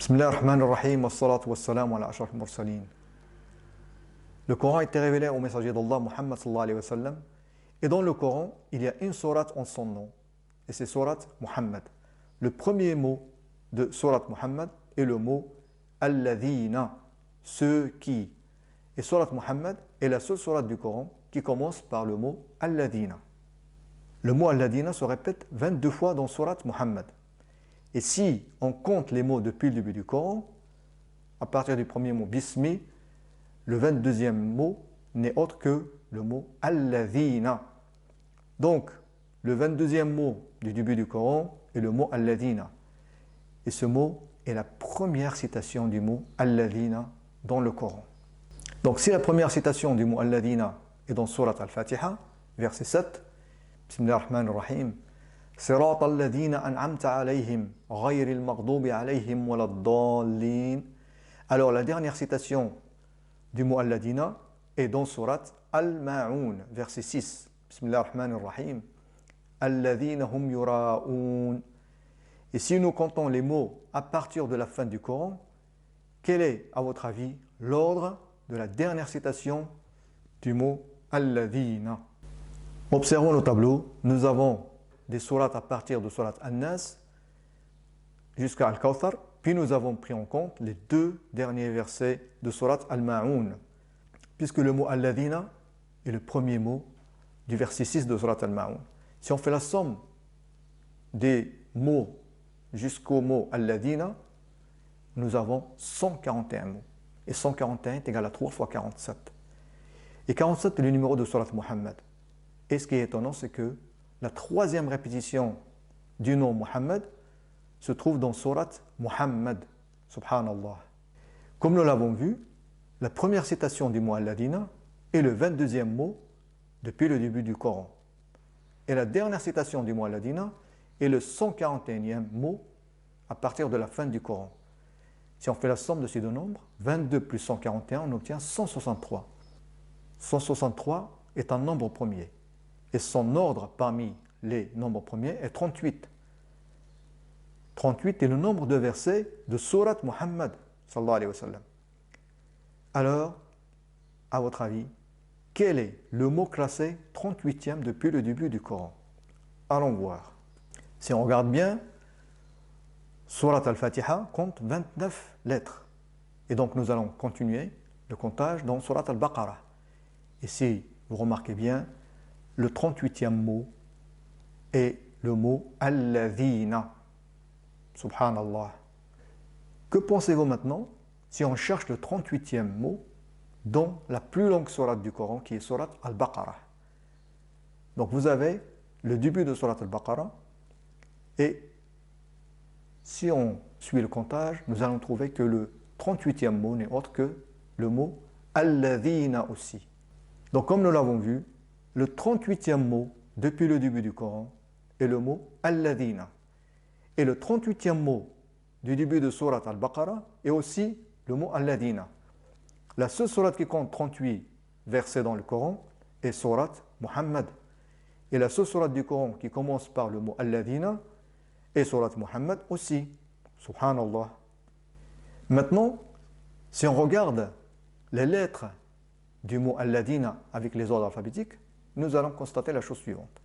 Bismillah ar-Rahman ar-Rahim, wassalatu wassalamu ala ashraf al-mursalin. Le Coran a été révélé au messager d'Allah, Muhammad sallallahu alayhi wa sallam. Et dans le Coran, il y a une sourate en son nom. Et c'est sourate Muhammad. Le premier mot de sourate Muhammad est le mot Alladhina, ceux qui. Et sourate Muhammad est la seule sourate du Coran qui commence par le mot Alladhina. Le mot Alladhina se répète 22 fois dans sourate Muhammad. Et si on compte les mots depuis le début du Coran, à partir du premier mot Bismi, le 22e mot n'est autre que le mot Alladhina. Donc, le 22e mot du début du Coran est le mot Alladhina. Et ce mot est la première citation du mot Alladhina dans le Coran. Donc, si la première citation du mot Alladhina est dans Surat Al-Fatiha, verset 7, Bismillah ar-Rahman ar-Rahim, صراط الذين أنعمت عليهم غير المغضوب عليهم ولا الضالين. Alors la dernière citation du mot Alladhina est dans Surat Al-Ma'un, verset 6. Bismillah ar-Rahman ar-Rahim. Alladhina hum yura'un. Et si nous comptons les mots à partir de la fin du Coran, quel est, à votre avis, l'ordre de la dernière citation du mot Alladhina? Observons le tableau. Nous avons des sourates à partir de Surat An-Nas jusqu'à Al-Kawthar, puis nous avons pris en compte les deux derniers versets de Surat Al-Ma'un, puisque le mot Alladhina est le premier mot du verset 6 de Surat Al-Ma'un. Si on fait la somme des mots jusqu'au mot Alladhina, nous avons 141 mots. Et 141 est égal à 3 fois 47. Et 47 est le numéro de Surat Muhammad. Et ce qui est étonnant, c'est que la troisième répétition du nom Muhammad se trouve dans Surat Muhammad. Subhanallah. Comme nous l'avons vu, la première citation du mot Alladhina est le 22e mot depuis le début du Coran. Et la dernière citation du mot Alladhina est le 141e mot à partir de la fin du Coran. Si on fait la somme de ces deux nombres, 22 plus 141, on obtient 163. 163 est un nombre premier. Et son ordre parmi les nombres premiers est 38. 38 est le nombre de versets de Surat Muhammad sallallahu alayhi wa sallam. Alors, à votre avis, quel est le mot classé 38e depuis le début du Coran? Allons voir. Si on regarde bien, Surat Al-Fatiha compte 29 lettres. Et donc nous allons continuer le comptage dans Surat Al-Baqarah. Et si vous remarquez bien, le 38e mot est le mot Alladhina. Subhanallah. Que pensez-vous maintenant si on cherche le 38e mot dans la plus longue sourate du Coran qui est Surat Al-Baqarah? Donc vous avez le début de Surat Al-Baqarah et si on suit le comptage, nous allons trouver que le 38e mot n'est autre que le mot Alladhina aussi. Donc comme nous l'avons vu, le 38e mot depuis le début du Coran est le mot Alladhina. Et le 38e mot du début de Surat Al-Baqarah est aussi le mot Alladhina. La seule sourate qui compte 38 versets dans le Coran est Surat Muhammad. Et la seule sourate du Coran qui commence par le mot Alladhina est Surat Muhammad aussi. Subhanallah. Maintenant, si on regarde les lettres du mot Alladhina avec les ordres alphabétiques, nous allons constater la chose suivante.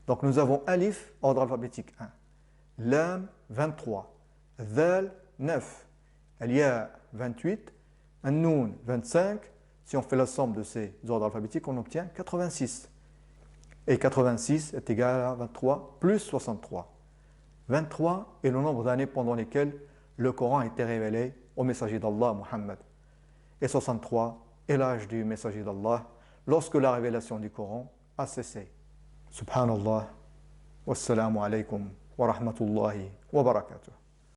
Donc nous avons Alif, ordre alphabétique 1, Lam, 23, Dhal, 9, Al-Ya, 28, An-Nun, 25. Si on fait la somme de ces ordres alphabétiques, on obtient 86. Et 86 est égal à 23 plus 63. 23 est le nombre d'années pendant lesquelles le Coran a été révélé au messager d'Allah, Muhammad. Et 63 est l'âge du messager d'Allah lorsque la révélation du Coran a cessé. Subhanallah. Wassalamu alaikum wa rahmatullahi wa barakatuh.